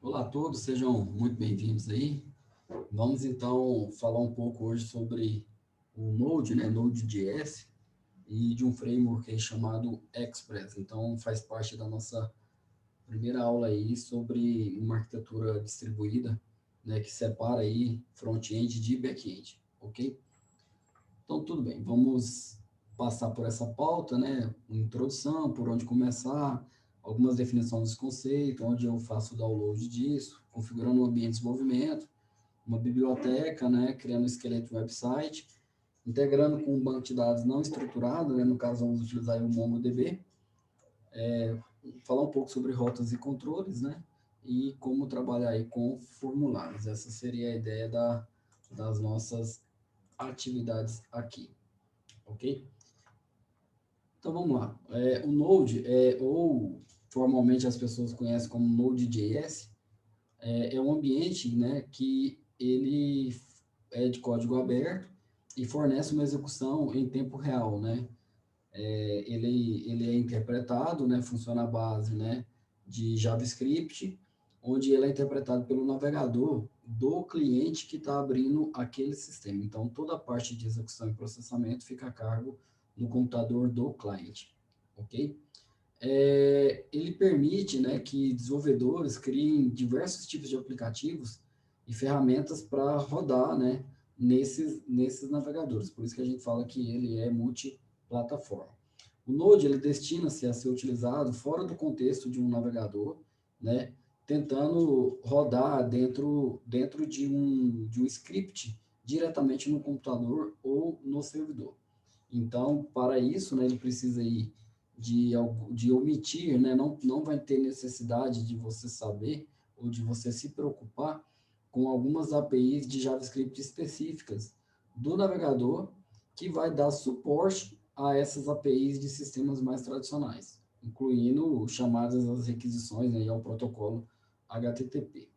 Olá a todos, sejam muito bem-vindos aí. Vamos então falar um pouco hoje sobre o Node, né, Node.js, e de um framework aí chamado Express. Então faz parte da nossa primeira aula aí sobre uma arquitetura distribuída, né, que separa aí front-end de back-end, ok? Então tudo bem, vamos passar por essa pauta, né, uma introdução, por onde começar, algumas definições dos conceitos, onde eu faço o download disso, configurando um ambiente de desenvolvimento, uma biblioteca, né, criando um esqueleto de website, integrando com um banco de dados não estruturado, né, no caso vamos utilizar o MongoDB, falar um pouco sobre rotas e controles, né, e como trabalhar aí com formulários. Essa seria a ideia das nossas atividades aqui, ok? Então vamos lá. O Node, ou formalmente as pessoas conhecem como Node.js, é um ambiente, né, que ele é de código aberto e fornece uma execução em tempo real, né? Ele é interpretado, né, funciona à base, né, de JavaScript, onde ele é interpretado pelo navegador do cliente que está abrindo aquele sistema. Então, toda a parte de execução e processamento fica a cargo do computador do cliente, ok? Ele permite, né, que desenvolvedores criem diversos tipos de aplicativos e ferramentas para rodar, né, nesses navegadores. Por isso que a gente fala que ele é multiplataforma. O Node ele destina-se a ser utilizado fora do contexto de um navegador, né, tentando rodar dentro de um script diretamente no computador ou no servidor. Então, para isso, né, ele precisa ir de omitir, né, não vai ter necessidade de você saber ou de você se preocupar com algumas APIs de JavaScript específicas do navegador que vai dar suporte a essas APIs de sistemas mais tradicionais, incluindo chamadas às requisições, né, e ao protocolo HTTP.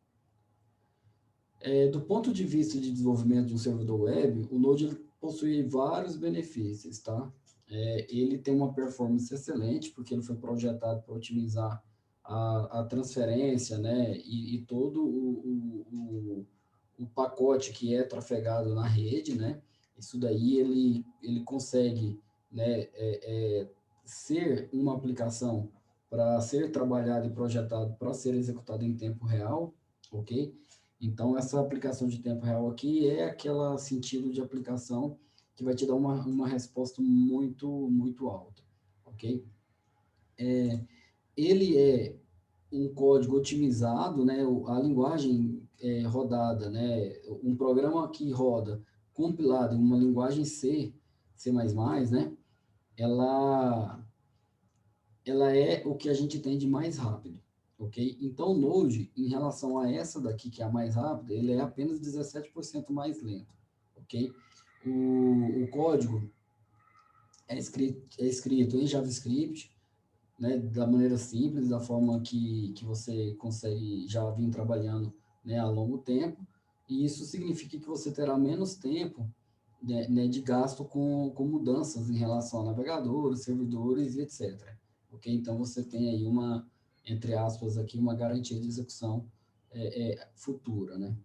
Do ponto de vista de desenvolvimento de um servidor web, o Node possui vários benefícios, tá? Ele tem uma performance excelente, porque ele foi projetado para otimizar a transferência, né? E todo o pacote que é trafegado na rede, né? Isso daí ele consegue, né, ser uma aplicação para ser trabalhado e projetado para ser executado em tempo real, ok? Então, essa aplicação de tempo real aqui é aquele sentido de aplicação que vai te dar uma resposta muito, muito alta, ok? Ele é um código otimizado, né? A linguagem rodada, né? Um programa que roda compilado em uma linguagem C++, né? Ela, ela é o que a gente tem de mais rápido, ok? Então, o Node, em relação a essa daqui, que é a mais rápida, ele é apenas 17% mais lento, ok? O código é escrito em JavaScript, né, da maneira simples, da forma que você consegue já vir trabalhando, né, a longo tempo, e isso significa que você terá menos tempo, né, de gasto com mudanças em relação a navegadores, servidores e etc. Ok? Então, você tem aí entre aspas, aqui, uma garantia de execução futura, né?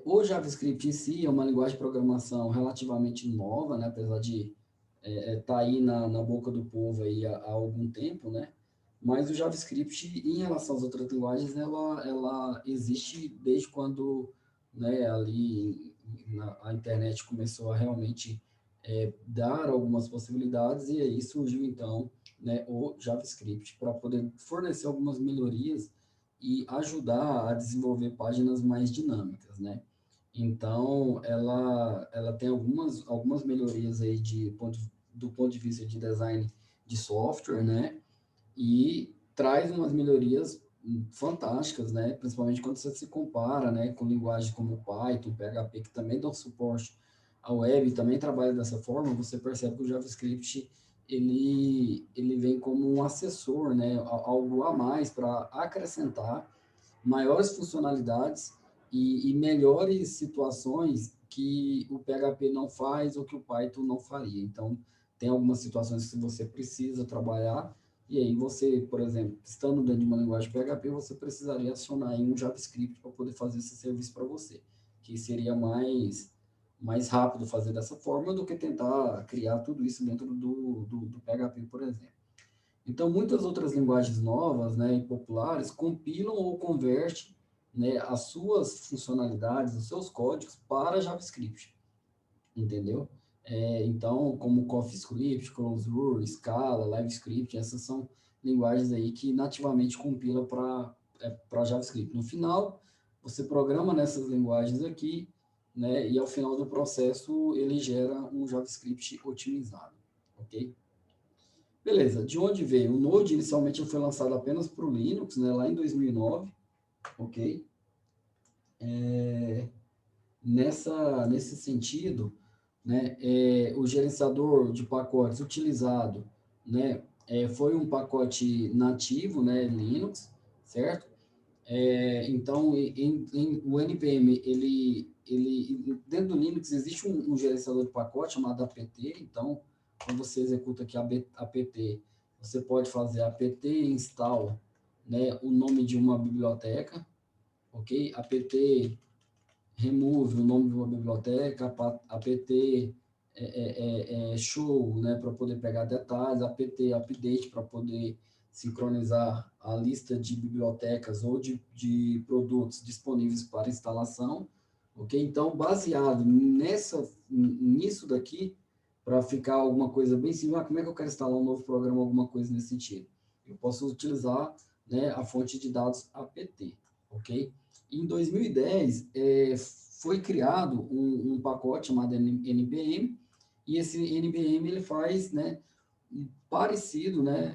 O JavaScript em si é uma linguagem de programação relativamente nova, né, apesar de estar aí na boca do povo aí há algum tempo, né? Mas o JavaScript, em relação às outras linguagens, ela existe desde quando, né, ali a internet começou a realmente dar algumas possibilidades, e aí surgiu então, né, o JavaScript para poder fornecer algumas melhorias e ajudar a desenvolver páginas mais dinâmicas, né? Então, ela tem algumas melhorias aí do ponto de vista de design de software, né? E traz umas melhorias fantásticas, né? Principalmente quando você se compara, né, com linguagens como Python, PHP, que também dão suporte à web, também trabalha dessa forma, você percebe que o JavaScript ele vem como um assessor, né? Algo a mais para acrescentar maiores funcionalidades e melhores situações que o PHP não faz ou que o Python não faria. Então, tem algumas situações que você precisa trabalhar E aí você, por exemplo, estando dentro de uma linguagem PHP, você precisaria acionar aí um JavaScript para poder fazer esse serviço para você, que seria mais rápido fazer dessa forma do que tentar criar tudo isso dentro do PHP, por exemplo. Então, muitas outras linguagens novas, né, e populares compilam ou convertem, né, as suas funcionalidades, os seus códigos para JavaScript, entendeu? Então, como CoffeeScript, Clojure, Scala, LiveScript, essas são linguagens aí que nativamente compila para JavaScript. No final, você programa nessas linguagens aqui, né, e ao final do processo ele gera um JavaScript otimizado, ok? Beleza, de onde veio? O Node inicialmente foi lançado apenas para o Linux, né, lá em 2009, ok? Nesse sentido, né, o gerenciador de pacotes utilizado, né, foi um pacote nativo, né, Linux, certo? Então, o NPM, dentro do Linux existe um gerenciador de pacote chamado apt, então, quando você executa aqui apt, você pode fazer apt install, né, o nome de uma biblioteca, ok? Apt remove o nome de uma biblioteca, apt show, né, para poder pegar detalhes, apt update para poder sincronizar a lista de bibliotecas ou de produtos disponíveis para instalação, ok? Então, baseado nisso daqui, para ficar alguma coisa bem simples, como é que eu quero instalar um novo programa, alguma coisa nesse sentido? Eu posso utilizar, né, a fonte de dados apt, ok? Em 2010, foi criado um pacote chamado NPM, e esse NPM ele faz, né, parecido, né,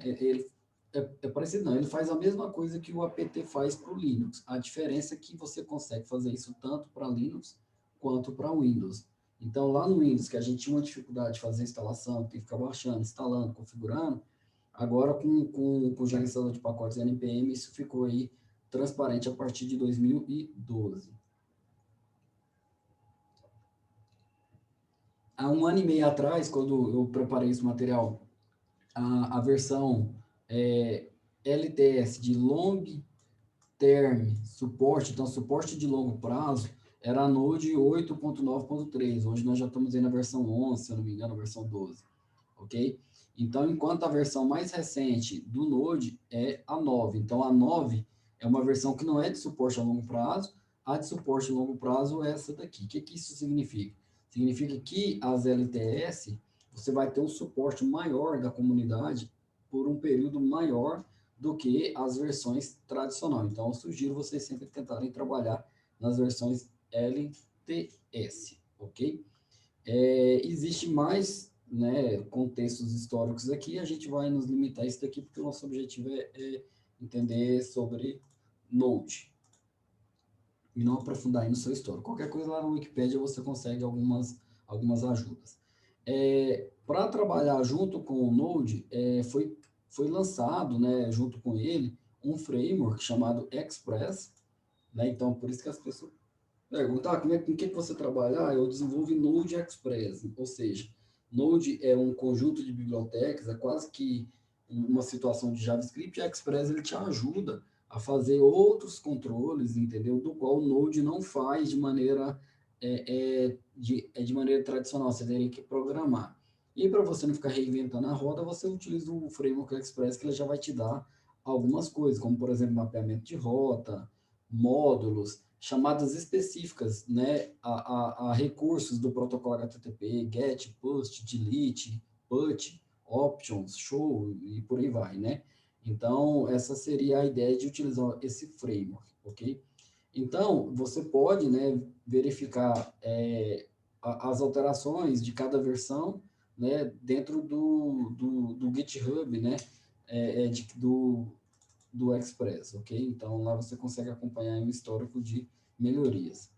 parecido não, ele faz a mesma coisa que o apt faz para o Linux. A diferença é que você consegue fazer isso tanto para Linux quanto para Windows. Então, lá no Windows, que a gente tinha uma dificuldade de fazer instalação, tem que ficar baixando, instalando, configurando, agora com o gerenciador de pacotes NPM, isso ficou aí transparente a partir de 2012. Há um ano e meio atrás, quando eu preparei esse material, a versão LTS de Long Term Support, então suporte de longo prazo, era a Node 8.9.3. Hoje nós já estamos aí na versão 11, se eu não me engano, a versão 12. Ok? Então, enquanto a versão mais recente do Node é a 9. Então, a 9 é uma versão que não é de suporte a longo prazo, a de suporte a longo prazo é essa daqui. O que isso significa? Significa que as LTS, você vai ter um suporte maior da comunidade por um período maior do que as versões tradicionais. Então, eu sugiro vocês sempre tentarem trabalhar nas versões LTS, ok? Existe mais, né, contextos históricos aqui, a gente vai nos limitar a isso daqui, porque o nosso objetivo é entender sobre Node, e não aprofundar aí no seu histórico. Qualquer coisa lá no Wikipedia você consegue algumas ajudas. Para trabalhar junto com o Node, foi lançado, né, junto com ele, um framework chamado Express, né? Então, por isso que as pessoas perguntam, com que você trabalha? Eu desenvolvo Node Express, ou seja, Node é um conjunto de bibliotecas, é quase que uma situação de JavaScript, e Express ele te ajuda a fazer outros controles, entendeu? Do qual o Node não faz de maneira, de maneira tradicional, você teria que programar. E para você não ficar reinventando a roda, você utiliza o framework Express, que ele já vai te dar algumas coisas, como, por exemplo, mapeamento de rota, módulos, chamadas específicas, né, a recursos do protocolo HTTP, GET, POST, DELETE, PUT, Options, Show e por aí vai, né? Então, essa seria a ideia de utilizar esse framework, ok? Então, você pode, né, verificar as alterações de cada versão, né, dentro do GitHub, né, do Express, ok? Então, lá você consegue acompanhar um histórico de melhorias.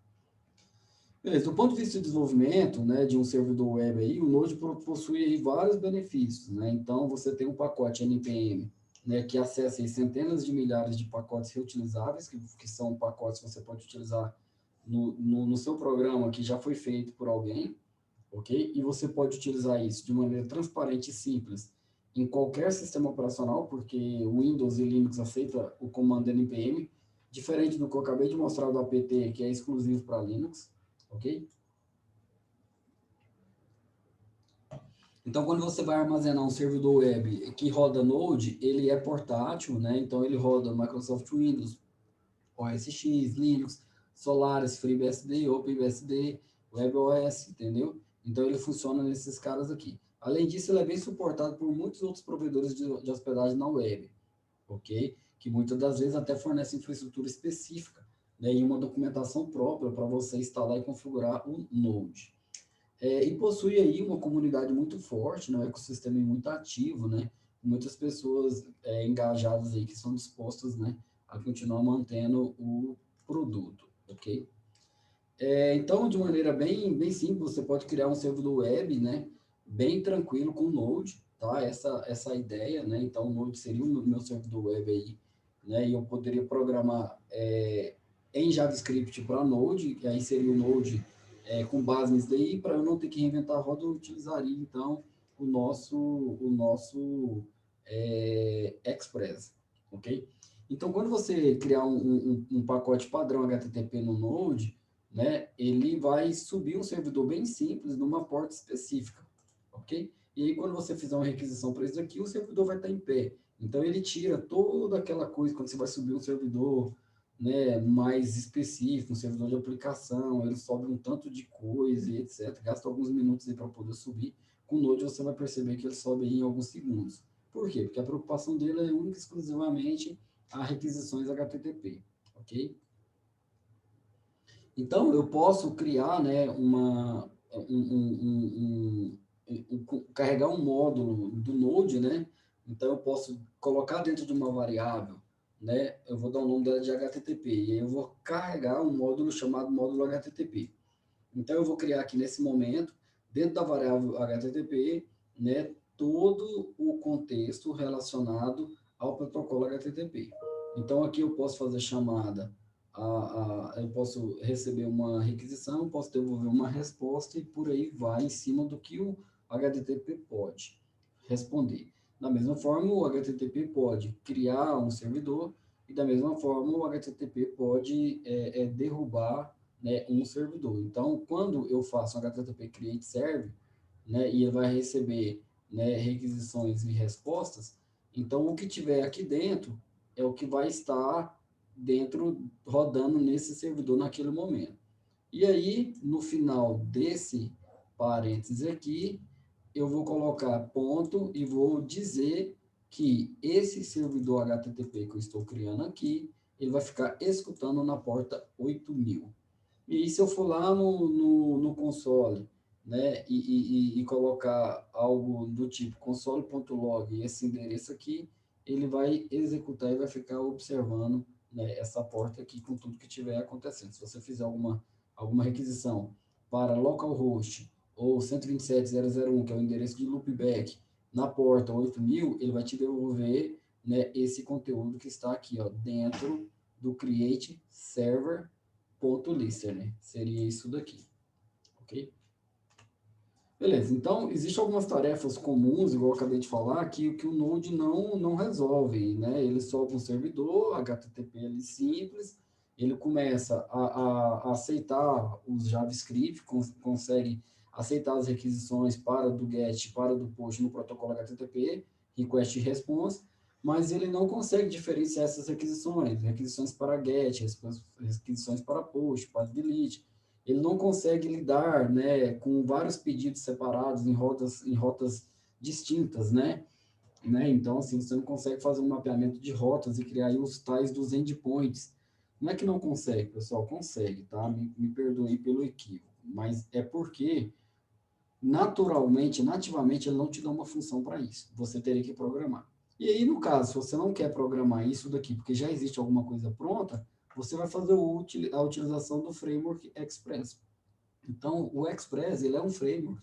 Beleza, do ponto de vista de desenvolvimento, né, de um servidor web aí, o Node possui aí vários benefícios, né? Então, você tem um pacote NPM, né, que acessa aí centenas de milhares de pacotes reutilizáveis, que são pacotes que você pode utilizar no seu programa que já foi feito por alguém, ok? E você pode utilizar isso de maneira transparente e simples em qualquer sistema operacional, porque o Windows e Linux aceita o comando npm, diferente do que eu acabei de mostrar do apt, que é exclusivo para Linux, ok? Então, quando você vai armazenar um servidor web que roda Node, ele é portátil, né? Então, ele roda Microsoft Windows, OS X, Linux, Solaris, FreeBSD, OpenBSD, WebOS, entendeu? Então, ele funciona nesses caras aqui. Além disso, ele é bem suportado por muitos outros provedores de hospedagem na web, ok? Que muitas das vezes até fornecem infraestrutura específica, né? E uma documentação própria para você instalar e configurar o Node. E possui aí uma comunidade muito forte, né, um ecossistema muito ativo, né, muitas pessoas engajadas aí que são dispostas, né, a continuar mantendo o produto, ok? Então, de maneira bem simples, você pode criar um servidor web, né, bem tranquilo com Node, tá? Essa é a ideia, né? Então, o Node seria o meu servidor web aí, né? E eu poderia programar em JavaScript para Node, que aí seria o Node com base nisso daí, para eu não ter que reinventar a roda, eu utilizaria, então, o nosso Express, ok? Então, quando você criar um pacote padrão HTTP no Node, né, ele vai subir um servidor bem simples numa porta específica, ok? E aí, quando você fizer uma requisição para isso aqui, o servidor vai estar em pé. Então, ele tira toda aquela coisa, quando você vai subir um servidor, né, mais específico, um servidor de aplicação, ele sobe um tanto de coisa e etc. Gasta alguns minutos aí para poder subir. Com o Node, você vai perceber que ele sobe aí em alguns segundos. Por quê? Porque a preocupação dele é única e exclusivamente a requisições HTTP, ok? Então, eu posso criar, né, carregar um módulo do Node, né? Então, eu posso colocar dentro de uma variável, né? Eu vou dar o nome dela de HTTP, e aí eu vou carregar um módulo chamado módulo HTTP. Então, eu vou criar aqui nesse momento, dentro da variável HTTP, né, todo o contexto relacionado ao protocolo HTTP. Então, aqui eu posso fazer chamada, eu posso receber uma requisição, posso devolver uma resposta e por aí vai em cima do que o HTTP pode responder. Da mesma forma, o HTTP pode criar um servidor e da mesma forma o HTTP pode derrubar, né, um servidor. Então, quando eu faço um HTTP create server, né, e ele vai receber, né, requisições e respostas, então o que tiver aqui dentro é o que vai estar dentro rodando nesse servidor naquele momento. E aí, no final desse parênteses aqui, eu vou colocar ponto e vou dizer que esse servidor HTTP que eu estou criando aqui, ele vai ficar escutando na porta 8000. E se eu for lá no console, né, e colocar algo do tipo console.log e esse endereço aqui, ele vai executar e vai ficar observando, né, essa porta aqui com tudo que estiver acontecendo. Se você fizer alguma requisição para localhost ou 127.0.0.1, que é o endereço de loopback, na porta 8000, ele vai te devolver, né, esse conteúdo que está aqui, ó, dentro do create server .listener, seria isso daqui, ok? Beleza, então existem algumas tarefas comuns, igual eu acabei de falar, que o Node não resolve, né? Ele sobe um servidor, HTTP ali simples, ele começa a aceitar os JavaScript, consegue aceitar as requisições para do GET, para do POST no protocolo HTTP, request e response, mas ele não consegue diferenciar essas requisições para GET, requisições para POST, para delete. Ele não consegue lidar, né, com vários pedidos separados em rotas distintas, né? Então, assim, você não consegue fazer um mapeamento de rotas e criar aí os tais dos endpoints. Não é que não consegue, pessoal, consegue, tá? Me perdoe pelo equívoco, mas é porque naturalmente, nativamente, ele não te dá uma função para isso. Você teria que programar. E aí, no caso, se você não quer programar isso daqui, porque já existe alguma coisa pronta, você vai fazer a utilização do framework Express. Então, o Express, ele é um framework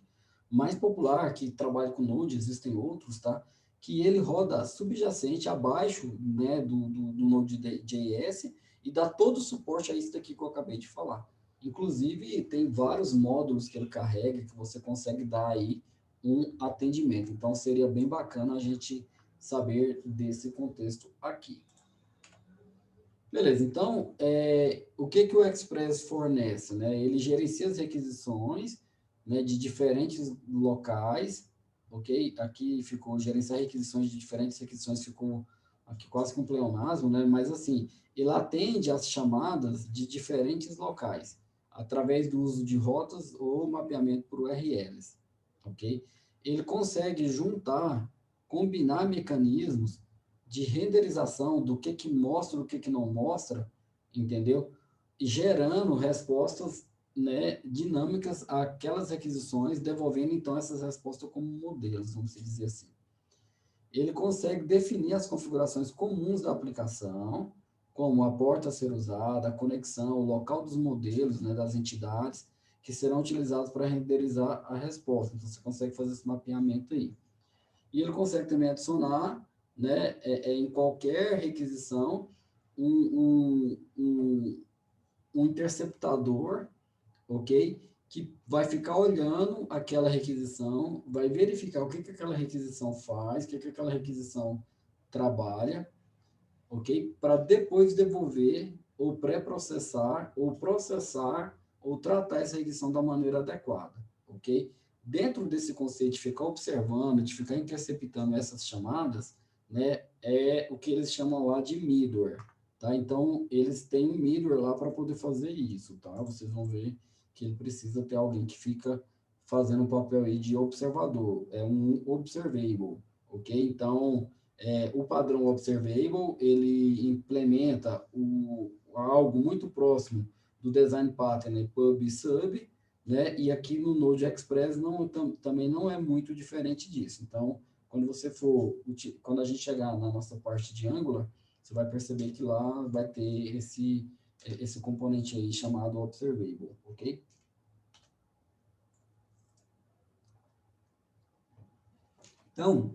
mais popular, que trabalha com Node, existem outros, tá? Que ele roda subjacente abaixo, né, do Node.js e dá todo o suporte a isso daqui que eu acabei de falar. Inclusive, tem vários módulos que ele carrega que você consegue dar aí um atendimento. Então, seria bem bacana a gente saber desse contexto aqui. Beleza, então, o que o Express fornece, né? Ele gerencia as requisições, né, de diferentes locais, ok? Aqui ficou gerenciar requisições de diferentes requisições, ficou aqui quase com um pleonasmo, né? Mas, assim, ele atende às chamadas de diferentes locais, através do uso de rotas ou mapeamento por URLs, ok? Ele consegue juntar, combinar mecanismos de renderização do que mostra, do que não mostra, entendeu? E gerando respostas, né, dinâmicas àquelas requisições, devolvendo então essas respostas como modelos, vamos dizer assim. Ele consegue definir as configurações comuns da aplicação, como a porta a ser usada, a conexão, o local dos modelos, né, das entidades, que serão utilizados para renderizar a resposta. Então, você consegue fazer esse mapeamento aí. E ele consegue também adicionar, né, em qualquer requisição, um interceptador, ok? Que vai ficar olhando aquela requisição, vai verificar o que aquela requisição faz, o que aquela requisição trabalha, ok? Para depois devolver, ou pré-processar, ou processar, ou tratar essa requisição da maneira adequada, ok? Dentro desse conceito de ficar observando, de ficar interceptando essas chamadas, né, é o que eles chamam lá de middleware, tá? Então, eles têm um middleware lá para poder fazer isso, tá? Vocês vão ver que ele precisa ter alguém que fica fazendo um papel aí de observador, é um observable, ok? Então, o padrão Observable, ele implementa algo muito próximo do Design Pattern, né, Pub e Sub, né? E aqui no Node.js também não é muito diferente disso. Então, quando a gente chegar na nossa parte de Angular, você vai perceber que lá vai ter esse componente aí chamado Observable, ok? Então,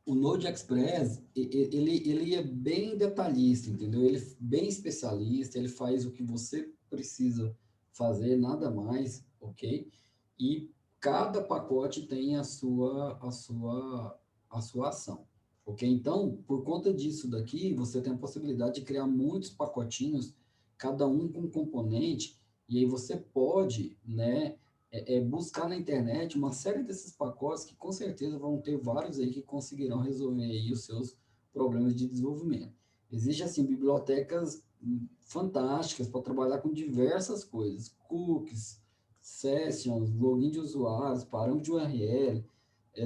o Node Express, ele é bem detalhista, entendeu? Ele é bem especialista, ele faz o que você precisa fazer, nada mais, ok? E cada pacote tem a sua ação, ok? Então, por conta disso daqui, você tem a possibilidade de criar muitos pacotinhos, cada um com um componente, e aí você pode, né, buscar na internet uma série desses pacotes que com certeza vão ter vários aí que conseguirão resolver aí os seus problemas de desenvolvimento. Existem, assim, bibliotecas fantásticas para trabalhar com diversas coisas, cookies, sessions, login de usuários, parâmetro de URL,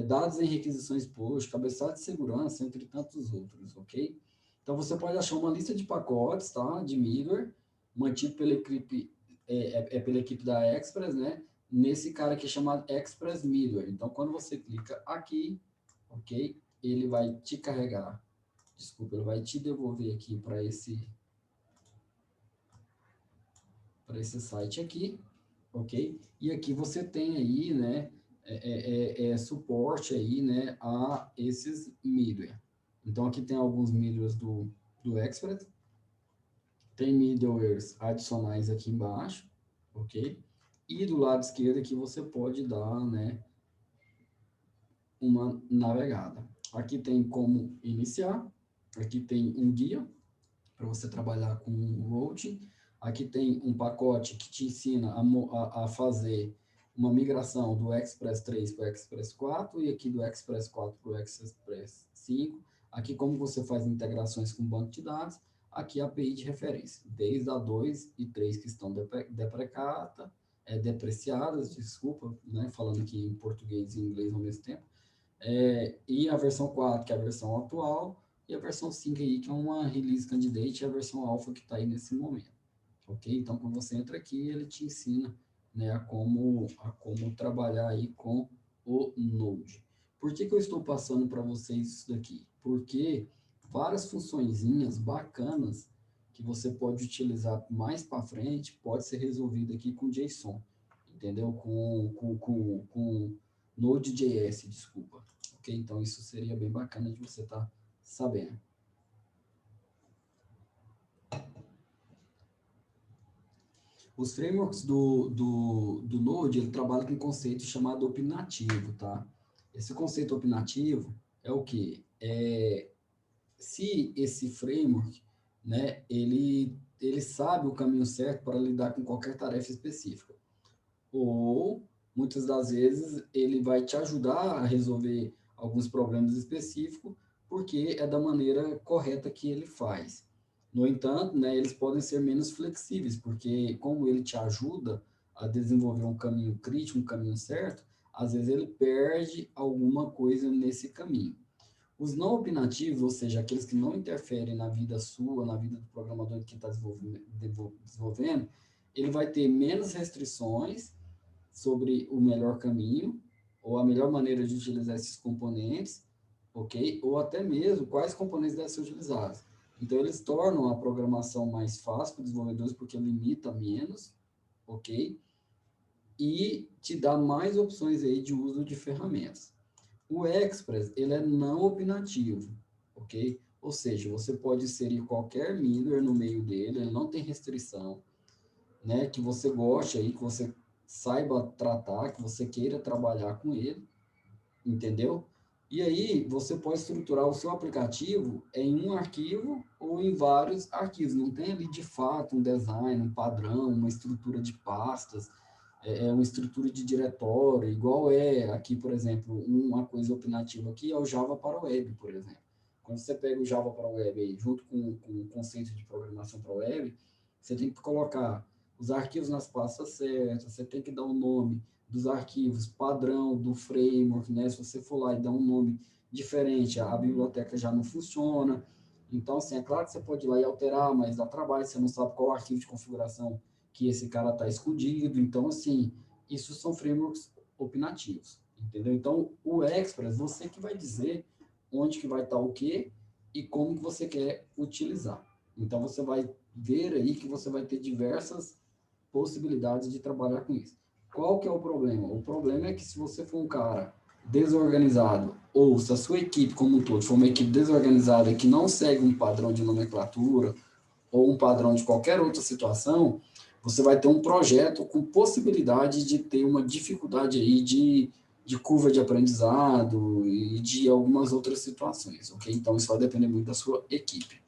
dados em requisições push, cabeçalho de segurança, entre tantos outros, ok? Então, você pode achar uma lista de pacotes, tá, de middleware, mantido pela equipe, pela equipe da Express, né, nesse cara aqui chamado Express Middleware. Então, quando você clica aqui, ok, ele vai te carregar, desculpa, ele vai te devolver aqui para esse site aqui, ok? E aqui você tem aí, né, suporte aí, né, a esses middleware. Então, aqui tem alguns middlewares do Express, tem middlewares adicionais aqui embaixo, ok? E do lado esquerdo aqui você pode dar, né, uma navegada. Aqui tem como iniciar, aqui tem um guia para você trabalhar com routing, aqui tem um pacote que te ensina a fazer uma migração do Express 3 para o Express 4 e aqui do Express 4 para o Express 5. Aqui como você faz integrações com banco de dados, aqui a API de referência, desde a 2 e 3 que estão depreciadas, desculpa, né, falando aqui em português e inglês ao mesmo tempo, e a versão 4, que é a versão atual, e a versão 5 aí, que é uma release candidate, e a versão alpha que está aí nesse momento. Ok? Então, quando você entra aqui, ele te ensina, né, a como trabalhar aí com o Node. Por que eu estou passando para vocês isso daqui? Porque várias funçõezinhas bacanas que você pode utilizar mais para frente pode ser resolvido aqui com JSON, entendeu? Com Node.js, desculpa. Ok? Então, isso seria bem bacana de você estar sabendo. Os frameworks do Node, ele trabalha com um conceito chamado opinativo, tá? Esse conceito opinativo é o quê? Se esse framework, né, ele sabe o caminho certo para lidar com qualquer tarefa específica. Ou, muitas das vezes, ele vai te ajudar a resolver alguns problemas específicos, porque é da maneira correta que ele faz. No entanto, né, eles podem ser menos flexíveis, porque como ele te ajuda a desenvolver um caminho crítico, um caminho certo, às vezes ele perde alguma coisa nesse caminho. Os não opinativos, ou seja, aqueles que não interferem na vida sua, na vida do programador que está desenvolvendo, ele vai ter menos restrições sobre o melhor caminho, ou a melhor maneira de utilizar esses componentes, ok? Ou até mesmo quais componentes devem ser utilizados. Então, eles tornam a programação mais fácil para os desenvolvedores, porque limita menos, ok? E te dá mais opções aí de uso de ferramentas. O Express, ele é não opinativo, ok? Ou seja, você pode inserir qualquer middleware no meio dele, ele não tem restrição, né? Que você goste aí, que você saiba tratar, que você queira trabalhar com ele, entendeu? E aí, você pode estruturar o seu aplicativo em um arquivo ou em vários arquivos. Não tem ali, de fato, um design, um padrão, uma estrutura de pastas, uma estrutura de diretório, igual é aqui, por exemplo, uma coisa opinativa aqui é o Java para web, por exemplo. Quando você pega o Java para web aí, junto com o conceito de programação para web, você tem que colocar os arquivos nas pastas certas, você tem que dar o nome dos arquivos padrão do framework, né? Se você for lá e dar um nome diferente, a biblioteca já não funciona. Então, assim, é claro que você pode ir lá e alterar, mas dá trabalho, você não sabe qual arquivo de configuração que esse cara está escondido. Então, assim, isso são frameworks opinativos, entendeu? Então, o Express, você que vai dizer onde que vai estar o quê e como que você quer utilizar. Então, você vai ver aí que você vai ter diversas possibilidades de trabalhar com isso. Qual que é o problema? O problema é que se você for um cara desorganizado, ou se a sua equipe como um todo for uma equipe desorganizada que não segue um padrão de nomenclatura, ou um padrão de qualquer outra situação, você vai ter um projeto com possibilidade de ter uma dificuldade aí de curva de aprendizado e de algumas outras situações, ok? Então, isso vai depender muito da sua equipe.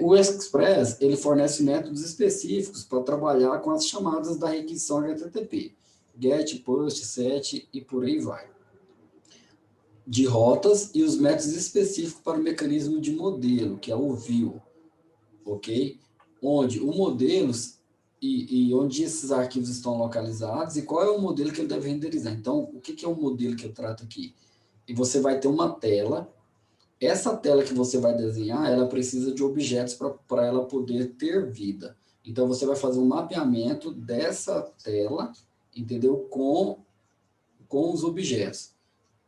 O Express, ele fornece métodos específicos para trabalhar com as chamadas da requisição HTTP, GET, POST, SET e por aí vai. De rotas e os métodos específicos para o mecanismo de modelo, que é o view, ok? Onde o modelo e onde esses arquivos estão localizados e qual é o modelo que ele deve renderizar. Então, o que é o modelo que eu trato aqui? E você vai ter uma tela. Essa tela que você vai desenhar, ela precisa de objetos para ela poder ter vida. Então, você vai fazer um mapeamento dessa tela, entendeu? Com os objetos.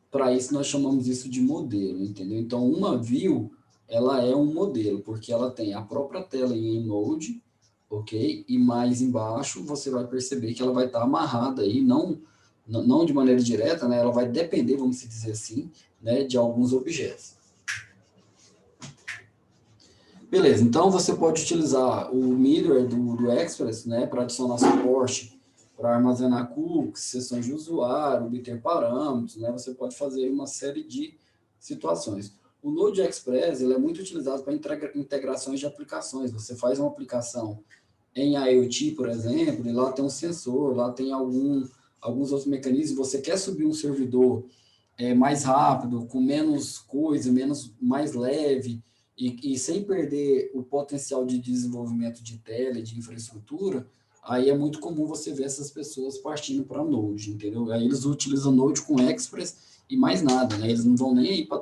Para isso, nós chamamos isso de modelo, entendeu? Então, uma view, ela é um modelo, porque ela tem a própria tela em Node, ok? E mais embaixo, você vai perceber que ela vai estar amarrada aí, não de maneira direta, né? Ela vai depender, vamos dizer assim, né, de alguns objetos. Beleza, então você pode utilizar o middleware do Express, né, para adicionar suporte, para armazenar cookies, sessões de usuário, obter parâmetros, né, você pode fazer uma série de situações. O Node Express, ele é muito utilizado para integrações de aplicações. Você faz uma aplicação em IoT, por exemplo, e lá tem um sensor, lá tem alguns outros mecanismos. Você quer subir um servidor mais rápido, com menos coisa, mais leve, e sem perder o potencial de desenvolvimento de tela, de infraestrutura, aí é muito comum você ver essas pessoas partindo para Node, entendeu? Aí eles utilizam Node com Express e mais nada, né? Eles não vão nem aí para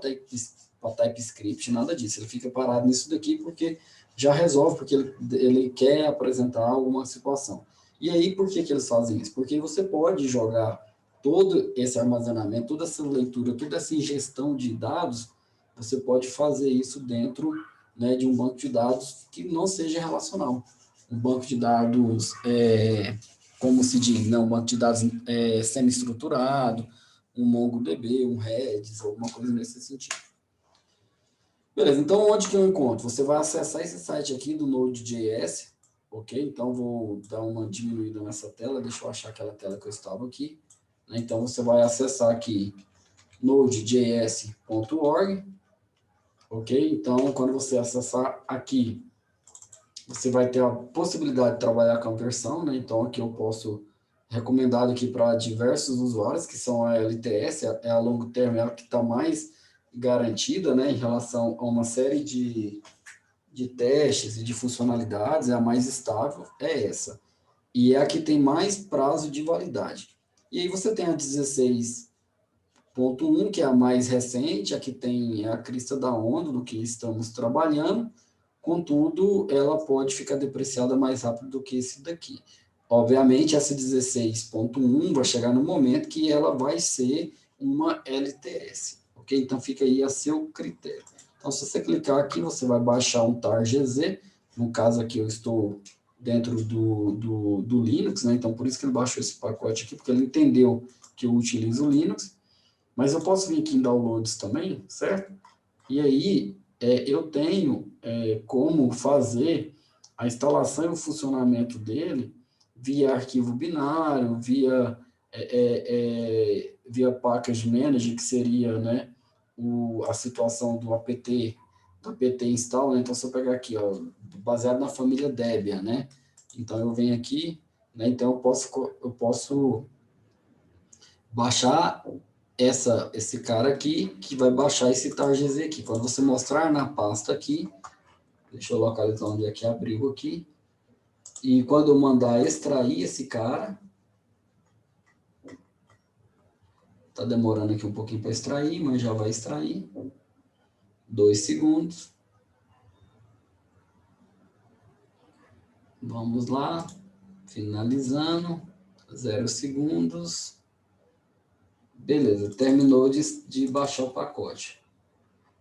TypeScript, nada disso. Ele fica parado nisso daqui porque já resolve, porque ele quer apresentar alguma situação. E aí, por que eles fazem isso? Porque você pode jogar todo esse armazenamento, toda essa leitura, toda essa ingestão de dados, você pode fazer isso dentro, né, de um banco de dados que não seja relacional. Um banco de dados, como se diz, não, um banco de dados semi-estruturado, um MongoDB, um Redis, alguma coisa nesse sentido. Beleza, então onde que eu encontro? Você vai acessar esse site aqui do Node.js, ok? Então vou dar uma diminuída nessa tela, deixa eu achar aquela tela que eu estava aqui. Então você vai acessar aqui node.js.org, ok? Então, quando você acessar aqui, você vai ter a possibilidade de trabalhar com a versão, né? Então, aqui eu posso recomendado aqui para diversos usuários, que são a LTS, é a longo termo, é a que está mais garantida, né, em relação a uma série de testes e de funcionalidades, é a mais estável, é essa. E é a que tem mais prazo de validade. E aí você tem a 16.1, que é a mais recente, a que tem a crista da onda do que estamos trabalhando, contudo, ela pode ficar depreciada mais rápido do que esse daqui. Obviamente, essa 16.1 vai chegar no momento que ela vai ser uma LTS, ok? Então, fica aí a seu critério. Então, se você clicar aqui, você vai baixar um tar.gz, no caso aqui eu estou dentro do Linux, né? Então, por isso que ele baixou esse pacote aqui, porque ele entendeu que eu utilizo o Linux, mas eu posso vir aqui em Downloads também, certo? E aí, eu tenho como fazer a instalação e o funcionamento dele via arquivo binário, via package manager, que seria, né, a situação do apt install, né? Então, se eu pegar aqui, ó, baseado na família Debian, né? Então, eu venho aqui, né? Então, eu posso baixar esse cara aqui, que vai baixar esse tar.gz aqui. Quando você mostrar na pasta aqui, deixa eu localizar onde é que abriu aqui, e quando eu mandar extrair esse cara, tá demorando aqui um pouquinho para extrair, mas já vai extrair, 2 segundos, vamos lá, finalizando, 0 segundos, beleza, terminou de baixar o pacote.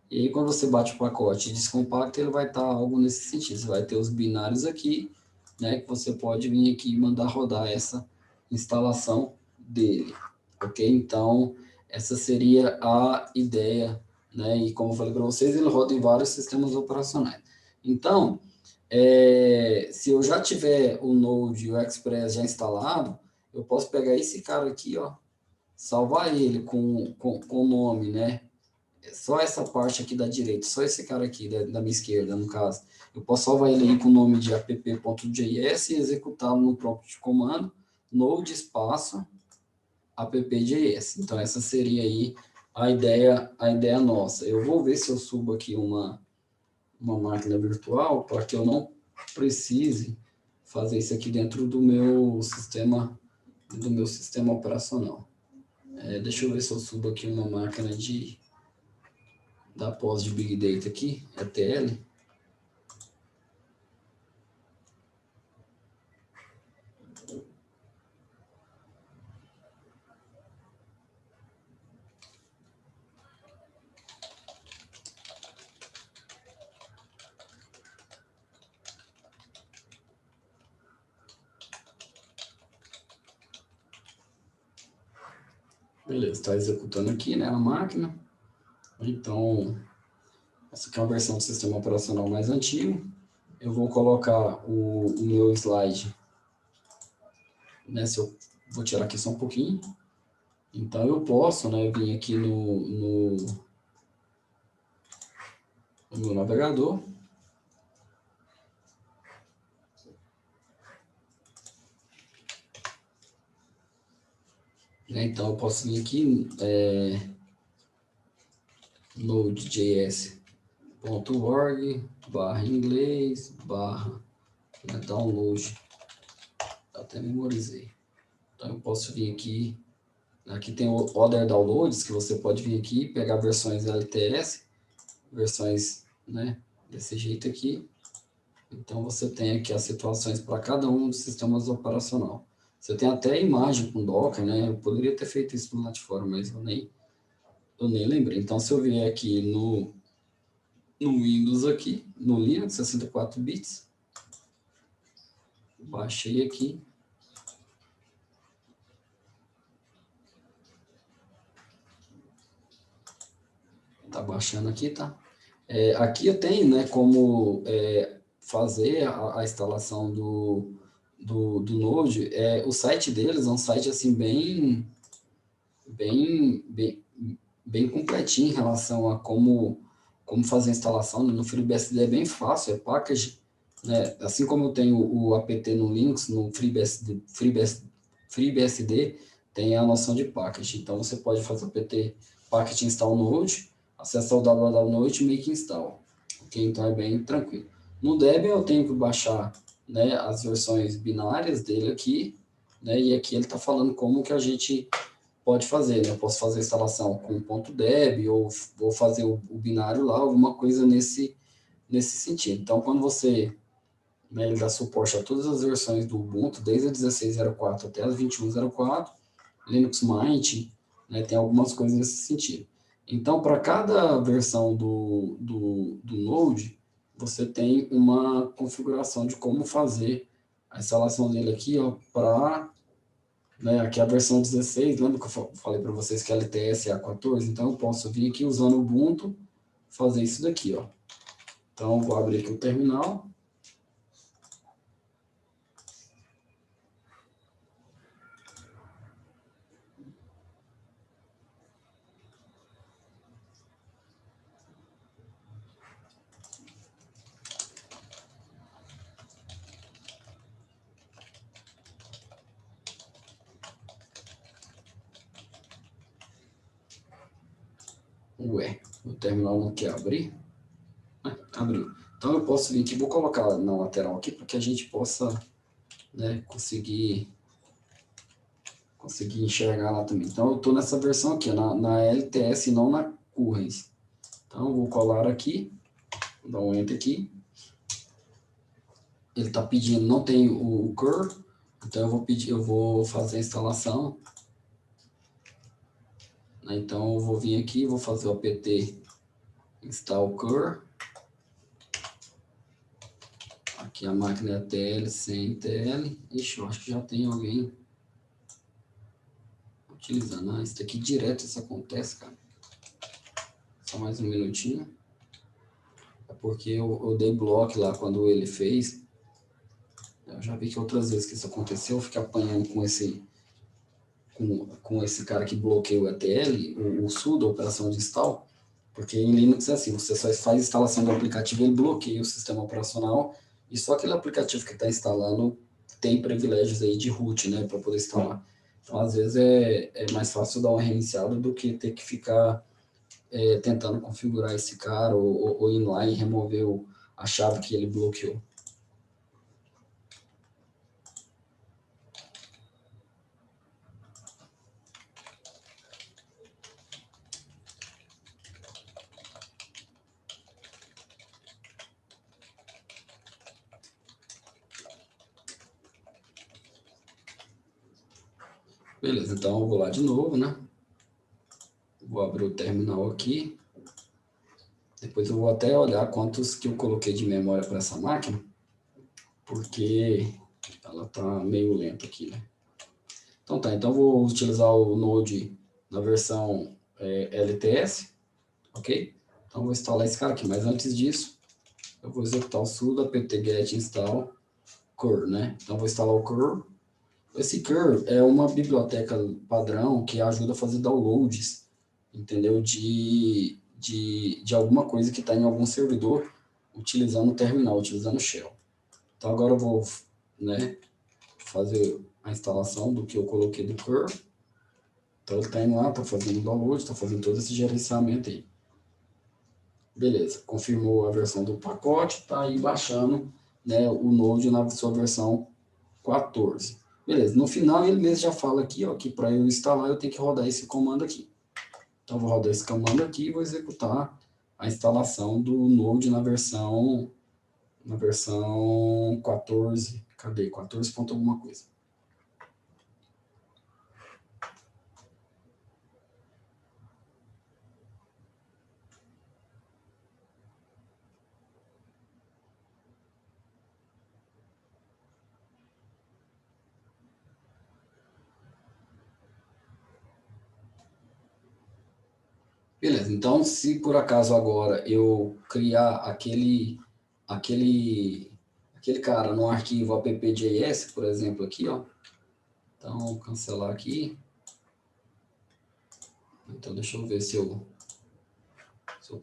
E aí, quando você bate o pacote e descompacta, ele vai estar algo nesse sentido. Você vai ter os binários aqui, né, que você pode vir aqui e mandar rodar essa instalação dele, ok? Então, essa seria a ideia, né? E como eu falei para vocês, ele roda em vários sistemas operacionais. Então, se eu já tiver o Node e o Express já instalado, eu posso pegar esse cara aqui, ó, salvar ele com o nome, né? Só essa parte aqui da direita, só esse cara aqui da minha esquerda, no caso. Eu posso salvar ele aí com o nome de app.js e executá-lo no prompt de comando, node espaço app.js. Então, essa seria aí a ideia nossa. Eu vou ver se eu subo aqui uma máquina virtual para que eu não precise fazer isso aqui dentro do meu sistema operacional. Deixa eu ver se eu subo aqui uma máquina da pós de Big Data aqui, ETL. Beleza, está executando aqui, né, a máquina. Então, essa aqui é uma versão do sistema operacional mais antigo. Eu vou colocar o meu slide, né, se eu vou tirar aqui só um pouquinho. Então, eu posso, né, vir aqui no meu navegador. Né, então, eu posso vir aqui, node.js.org/inglês/download. Até memorizei. Então, eu posso vir aqui. Aqui tem o Other Downloads, que você pode vir aqui e pegar versões LTS, versões, né, desse jeito aqui. Então, você tem aqui as situações para cada um dos sistemas operacional. Você tem até imagem com Docker, né? Eu poderia ter feito isso no Platform, mas eu nem lembrei. Então, se eu vier aqui no Windows aqui, no Linux, 64 bits, baixei aqui. Tá baixando aqui, tá? Aqui eu tenho, né, como fazer a instalação do Node. O site deles é um site assim bem bem completinho em relação a como fazer a instalação. No FreeBSD é bem fácil, é package, né? Assim como eu tenho o apt no Linux, no FreeBSD tem a noção de package. Então, você pode fazer apt package install node, acessar o www.node e make install. Ok? Então, é bem tranquilo. No Debian, eu tenho que baixar, né, as versões binárias dele aqui, né? E aqui ele está falando como que a gente pode fazer, né? Eu posso fazer a instalação com .deb ou vou fazer o binário lá, alguma coisa nesse sentido. Então, quando você, né, ele dá suporte a todas as versões do Ubuntu, desde a 16.04 até a 21.04, Linux Mint, né, tem algumas coisas nesse sentido. Então, para cada versão do Node, você tem uma configuração de como fazer a instalação dele aqui, ó, para, né, aqui a versão 16, lembra que eu falei para vocês que a LTS é a 14? Então, eu posso vir aqui usando o Ubuntu, fazer isso daqui, ó. Então, eu vou abrir aqui o terminal. Ué, o terminal não quer abrir? Abriu. Então eu posso vir aqui, vou colocar na lateral aqui para que a gente possa, né, conseguir enxergar lá também. Então eu estou nessa versão aqui, na LTS, não na Currens. Então eu vou colar aqui, vou dar um Enter aqui. Ele está pedindo, não tem o cur, então eu vou fazer a instalação. Então eu vou vir aqui, vou fazer o apt install cur. Aqui a máquina é TL, sem TL. Ixi, eu acho que já tem alguém utilizando. Ah, isso aqui direto isso acontece, cara. Só mais um minutinho. É porque eu dei bloco lá quando ele fez. Eu já vi que outras vezes que isso aconteceu, eu fiquei apanhando com esse cara que bloqueia o ETL, o sudo, a operação de install. Porque em Linux é assim, você só faz instalação do aplicativo, ele bloqueia o sistema operacional e só aquele aplicativo que está instalando tem privilégios aí de root, né, para poder instalar. Então, às vezes, é mais fácil dar uma reiniciada do que ter que ficar tentando configurar esse cara ou ir lá e remover a chave que ele bloqueou. Beleza, então eu vou lá de novo, né? Vou abrir o terminal aqui. Depois eu vou até olhar quantos que eu coloquei de memória para essa máquina, porque ela tá meio lenta aqui, né? Então tá, então eu vou utilizar o Node na versão LTS, ok? Então eu vou instalar esse cara aqui, mas antes disso, eu vou executar o sudo apt-get install cur, né? Então eu vou instalar o cur. Esse cur é uma biblioteca padrão que ajuda a fazer downloads, entendeu? De alguma coisa que está em algum servidor utilizando o terminal, utilizando o shell. Então agora eu vou, né, fazer a instalação do que eu coloquei do cur. Então ele está indo lá, está fazendo o download, está fazendo todo esse gerenciamento aí. Beleza, confirmou a versão do pacote, está aí baixando, né, o Node na sua versão 14. Beleza, no final ele mesmo já fala aqui, ó, que para eu instalar eu tenho que rodar esse comando aqui. Então vou rodar esse comando aqui e vou executar a instalação do Node na versão 14, cadê? 14 ponto alguma coisa. Beleza, então se por acaso agora eu criar aquele cara no arquivo app.js, por exemplo, aqui, ó. Então, cancelar aqui. Então, deixa eu ver se eu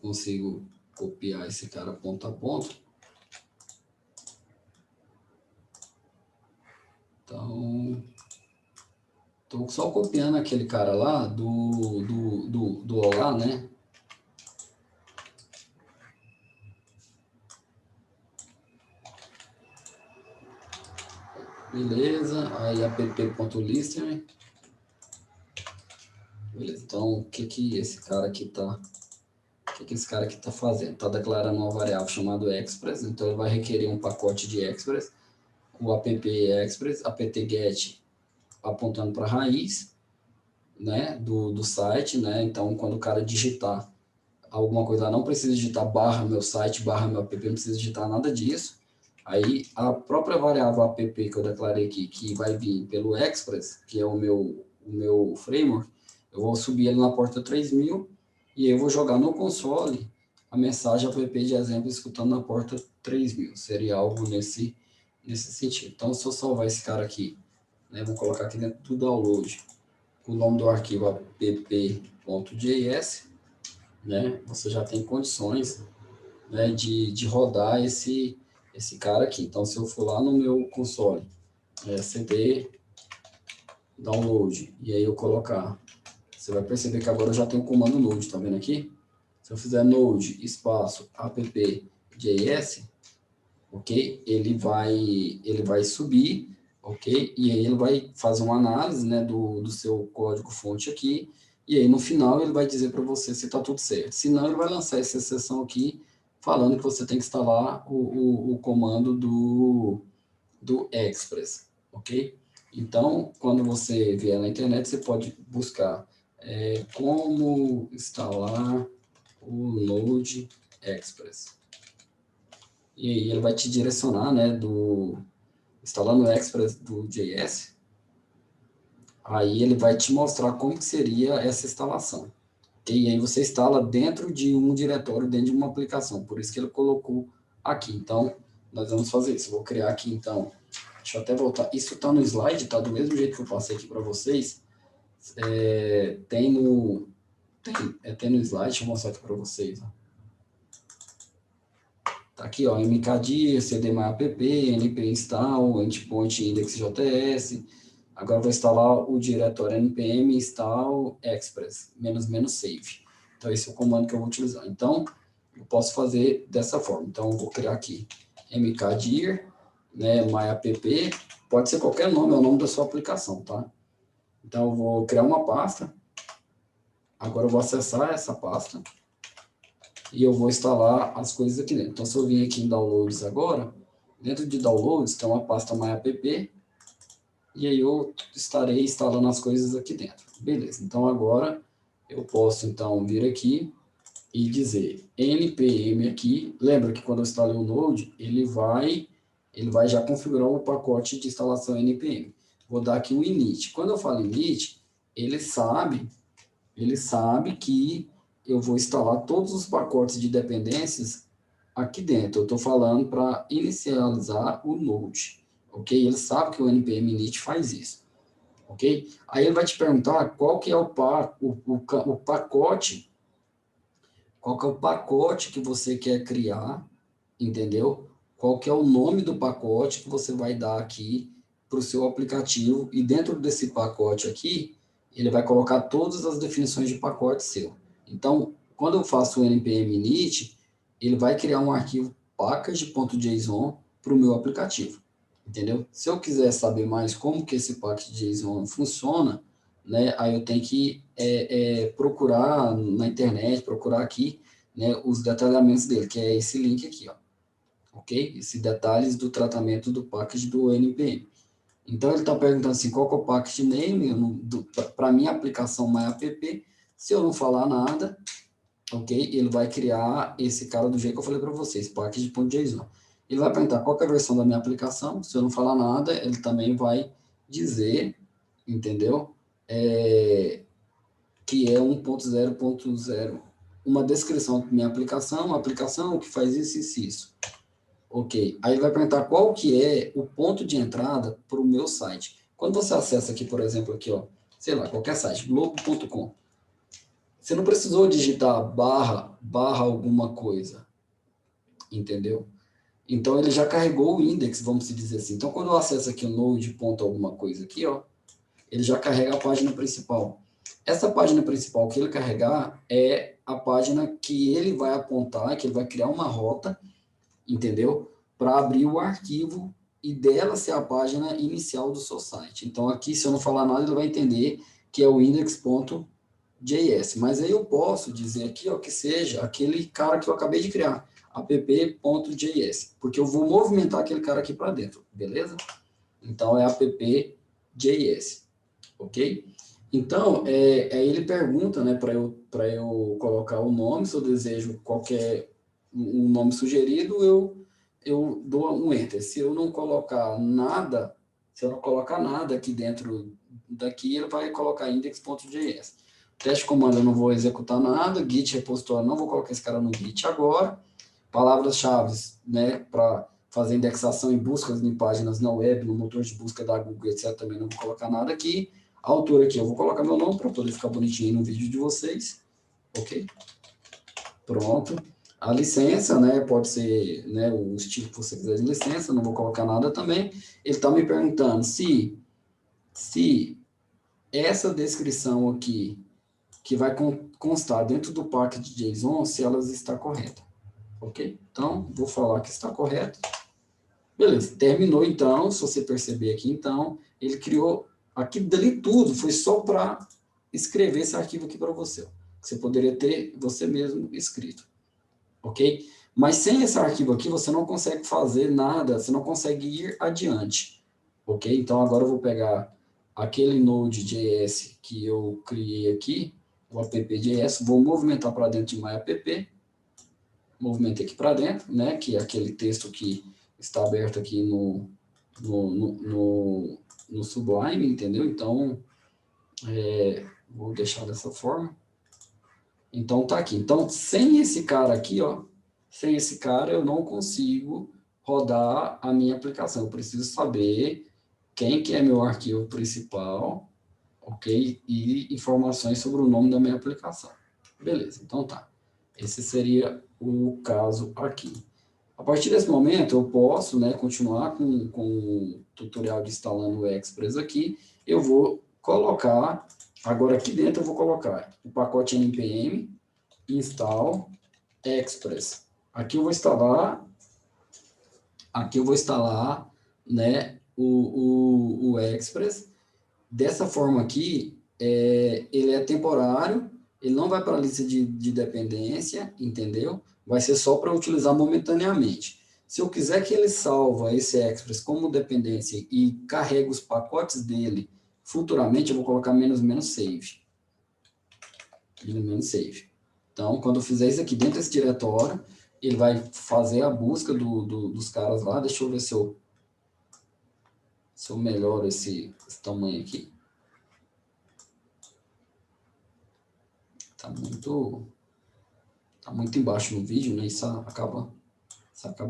consigo copiar esse cara ponto a ponto. Então, estou só copiando aquele cara lá do Olá, né? Beleza, aí app.listener. Beleza, então o que esse cara aqui tá... O que esse cara aqui está fazendo? Está declarando uma variável chamada express, então ele vai requerer um pacote de express, o app express, apt-get apontando para a raiz, né, do site, né, então quando o cara digitar alguma coisa, não precisa digitar barra meu site, barra meu app, não precisa digitar nada disso, aí a própria variável app que eu declarei aqui, que vai vir pelo express, que é o meu framework, eu vou subir ele na porta 3000, e eu vou jogar no console a mensagem app de exemplo escutando na porta 3000. Seria algo nesse sentido. Então, se eu salvar esse cara aqui, né, vou colocar aqui dentro do download o nome do arquivo app.js, né, você já tem condições, né, de rodar esse cara aqui. Então, se eu for lá no meu console, cd download, e aí eu colocar, você vai perceber que agora eu já tenho o comando node, tá vendo aqui? Se eu fizer node espaço app.js, ok? Ele vai subir, ok? E aí ele vai fazer uma análise, né, do seu código fonte aqui, e aí no final ele vai dizer para você se está tudo certo. Se não, ele vai lançar essa exceção aqui, falando que você tem que instalar o comando do Express, ok? Então, quando você vier na internet, você pode buscar como instalar o Node Express. E aí ele vai te direcionar, né, instalando o Express do JS. Aí ele vai te mostrar como que seria essa instalação. E aí você instala dentro de um diretório, dentro de uma aplicação. Por isso que ele colocou aqui. Então, nós vamos fazer isso. Eu vou criar aqui, então. Deixa eu até voltar. Isso está no slide, tá? Do mesmo jeito que eu passei aqui para vocês. Tem no slide, deixa eu mostrar aqui para vocês. Ó. Tá aqui, ó, mkdir, cdmapp, np install, endpoint index.js. Agora eu vou instalar o diretório npm install express, --save. Então, esse é o comando que eu vou utilizar. Então, eu posso fazer dessa forma. Então, eu vou criar aqui mkdir, né, myapp, pode ser qualquer nome, é o nome da sua aplicação, tá? Então, eu vou criar uma pasta. Agora, eu vou acessar essa pasta e eu vou instalar as coisas aqui dentro. Então, se eu vir aqui em Downloads agora, dentro de Downloads tem uma pasta myapp, e aí eu estarei instalando as coisas aqui dentro. Beleza, então agora eu posso então vir aqui e dizer npm aqui. Lembra que quando eu instalei o Node, ele vai já configurar o pacote de instalação npm. Vou dar aqui um init. Quando eu falo init, ele sabe que eu vou instalar todos os pacotes de dependências aqui dentro. Eu estou falando para inicializar o Node, ok? Ele sabe que o npm init faz isso, ok? Aí ele vai te perguntar qual que é o pacote, qual que é o pacote que você quer criar, entendeu? Qual que é o nome do pacote que você vai dar aqui para o seu aplicativo, e dentro desse pacote aqui, ele vai colocar todas as definições de pacote seu. Então, quando eu faço o npm init, ele vai criar um arquivo package.json para o meu aplicativo, entendeu? Se eu quiser saber mais como que esse package.json funciona, né, aí eu tenho que procurar na internet, procurar aqui, né, os detalhamentos dele, que é esse link aqui, ó, ok? Esses detalhes do tratamento do package do npm. Então, ele está perguntando assim, qual que é o package name para minha aplicação myapp. Se eu não falar nada, ok? Ele vai criar esse cara do jeito que eu falei para vocês, package.json. Ele vai perguntar qual que é a versão da minha aplicação. Se eu não falar nada, ele também vai dizer, entendeu? Que é 1.0.0, uma descrição da minha aplicação, que faz isso e isso. Ok. Aí ele vai perguntar qual que é o ponto de entrada para o meu site. Quando você acessa aqui, por exemplo, aqui, ó, sei lá, qualquer site, globo.com. Você não precisou digitar barra alguma coisa, entendeu? Então, ele já carregou o index, vamos dizer assim. Então, quando eu acesso aqui o node ponto alguma coisa aqui, ó, ele já carrega a página principal. Essa página principal que ele carregar é a página que ele vai apontar, que ele vai criar uma rota, entendeu? Para abrir o arquivo e dela ser a página inicial do seu site. Então, aqui, se eu não falar nada, ele vai entender que é o index.js. Mas aí eu posso dizer aqui, ó, que seja aquele cara que eu acabei de criar, app.js, porque eu vou movimentar aquele cara aqui para dentro, beleza? Então, é app.js, ok? Então, aí ele pergunta, né, para eu colocar o nome, se eu desejo qualquer um nome sugerido, eu dou um enter. Se eu não colocar nada, aqui dentro daqui, ele vai colocar index.js. Teste comando eu não vou executar nada, git repositório, não vou colocar esse cara no git agora. Palavras-chave, né, para fazer indexação e buscas em páginas na web, no motor de busca da Google, etc. Também não vou colocar nada aqui. A altura aqui, eu vou colocar meu nome para poder ficar bonitinho no vídeo de vocês. Ok? Pronto. A licença, né, pode ser, né, o estilo que você quiser de licença, não vou colocar nada também. Ele está me perguntando se essa descrição aqui, que vai constar dentro do packet JSON, se ela está correta. Ok? Então, vou falar que está correto. Beleza, terminou então, se você perceber aqui, então, ele criou, aqui dali tudo, foi só para escrever esse arquivo aqui para você, que você poderia ter você mesmo escrito, ok? Mas sem esse arquivo aqui, você não consegue fazer nada, você não consegue ir adiante, ok? Então, agora eu vou pegar aquele Node.js que eu criei aqui, o app.js, vou movimentar para dentro de MyApp, movimentei aqui para dentro, né, que é aquele texto que está aberto aqui no Sublime, entendeu? Então, vou deixar dessa forma. Então, tá aqui. Então, sem esse cara aqui, ó, sem esse cara, eu não consigo rodar a minha aplicação. Eu preciso saber quem que é meu arquivo principal, ok? E informações sobre o nome da minha aplicação. Beleza, então tá. Esse seria o caso aqui. A partir desse momento, eu posso, né, continuar com o tutorial de instalando o Express aqui. Eu vou colocar, agora aqui dentro eu vou colocar o pacote npm install Express. Aqui eu vou instalar, né, o Express. Dessa forma aqui, ele é temporário, ele não vai para a lista de dependência, entendeu? Vai ser só para utilizar momentaneamente. Se eu quiser que ele salva esse Express como dependência e carregue os pacotes dele futuramente, eu vou colocar -save. -save. Então, quando eu fizer isso aqui dentro desse diretório, ele vai fazer a busca dos caras lá. Deixa eu ver se eu melhoro esse tamanho aqui. Tá muito embaixo no vídeo, né? Isso acaba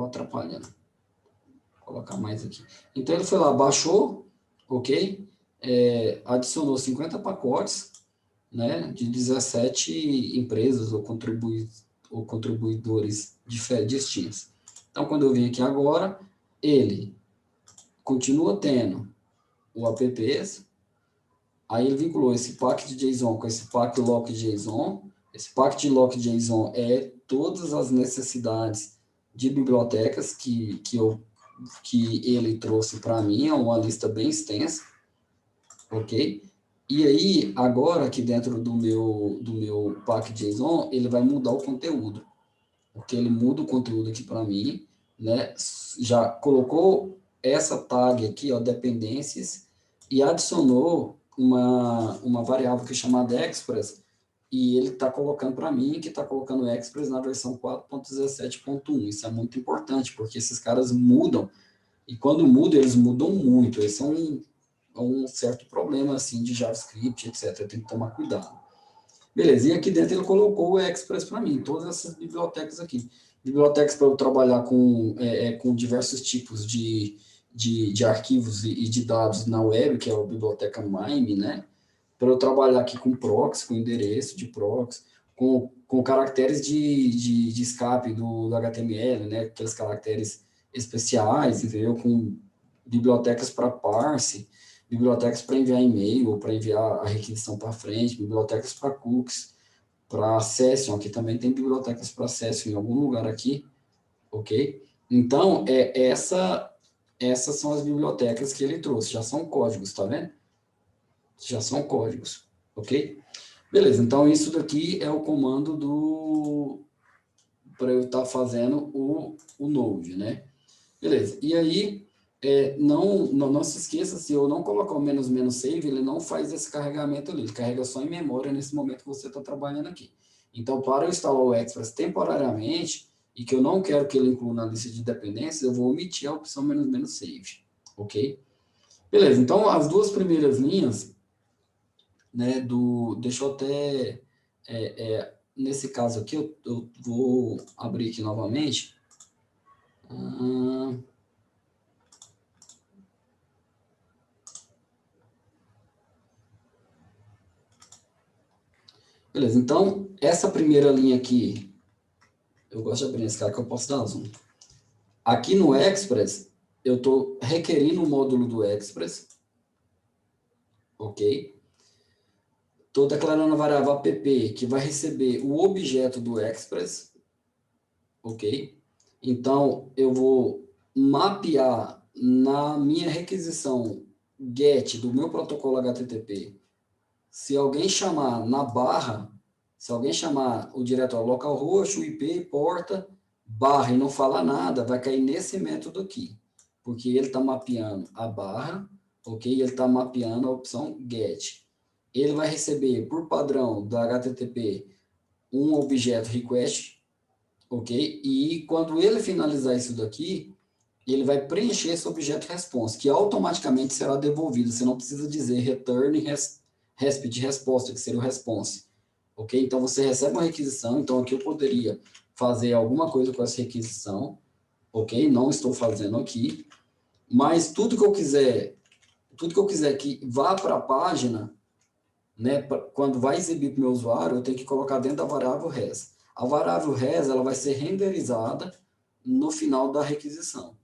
atrapalhando. Vou colocar mais aqui. Então, ele foi lá, baixou, ok? Adicionou 50 pacotes, né? De 17 empresas ou contribuidores distintos. Então, quando eu vim aqui agora, ele continua tendo o apps, aí ele vinculou esse packet JSON com esse packet lock JSON. Esse packet lock JSON é todas as necessidades de bibliotecas que ele trouxe para mim, é uma lista bem extensa, ok? E aí, agora aqui dentro do meu packet JSON, ele vai mudar o conteúdo, porque ele muda o conteúdo aqui para mim, né? Já colocou essa tag aqui, ó, dependências, e adicionou uma variável que é chamada Express, e ele está colocando para mim que está colocando o Express na versão 4.17.1. Isso é muito importante, porque esses caras mudam, e quando mudam, eles mudam muito. Esse é um certo problema assim, de JavaScript, etc. Tem que tomar cuidado. Beleza, e aqui dentro ele colocou o Express para mim, todas essas bibliotecas aqui. Bibliotecas para eu trabalhar com diversos tipos de arquivos e de dados na web, que é a biblioteca MIME, né? para eu trabalhar aqui com proxy, com endereço de proxy, com caracteres de escape do HTML, né? Aqueles caracteres especiais, entendeu? Com bibliotecas para parse, bibliotecas para enviar e-mail, ou para enviar a requisição para frente, bibliotecas para cookies, para session, aqui também tem bibliotecas para session em algum lugar aqui, ok? Então, essas são as bibliotecas que ele trouxe, já são códigos, tá vendo? Já são códigos, ok? Beleza, então isso daqui é o comando para eu estar fazendo o Node, né? Beleza, e aí, não se esqueça, se eu não colocar o menos save, ele não faz esse carregamento ali, ele carrega só em memória nesse momento que você está trabalhando aqui. Então, para eu instalar o Express temporariamente, e que eu não quero que ele inclua na lista de dependências, eu vou omitir a opção menos save, ok? Beleza, então as duas primeiras linhas, né, deixa eu até, nesse caso aqui, eu vou abrir aqui novamente. Beleza, então, essa primeira linha aqui, eu gosto de abrir esse cara que eu posso dar zoom. Aqui no Express, eu estou requerindo o módulo do Express, ok? Estou declarando a variável app, que vai receber o objeto do Express, ok? Então, eu vou mapear na minha requisição GET do meu protocolo HTTP. Se alguém chamar na barra, se alguém chamar o diretório localhost, o IP, porta, barra e não falar nada, vai cair nesse método aqui. Porque ele está mapeando a barra, ok? Ele está mapeando a opção GET. Ele vai receber, por padrão da HTTP, um objeto request, ok? E quando ele finalizar isso daqui, ele vai preencher esse objeto response, que automaticamente será devolvido. Você não precisa dizer return resp de resposta, que seria o response. Ok? Então, você recebe uma requisição. Então, aqui eu poderia fazer alguma coisa com essa requisição. Ok? Não estou fazendo aqui. Mas tudo que eu quiser que vá para a página, né, quando vai exibir para o meu usuário, eu tenho que colocar dentro da variável res. A variável res ela vai ser renderizada no final da requisição.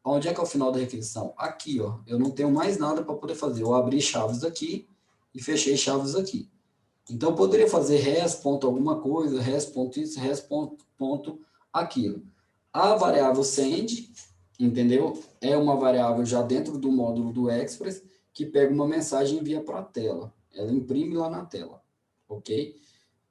Onde é que é o final da requisição? Aqui, ó. Eu não tenho mais nada para poder fazer. Eu abri chaves aqui e fechei chaves aqui. Então, eu poderia fazer res ponto alguma coisa, res ponto isso, res ponto aquilo. A variável send, entendeu? É uma variável já dentro do módulo do Express que pega uma mensagem e envia para a tela. Ela imprime lá na tela, ok?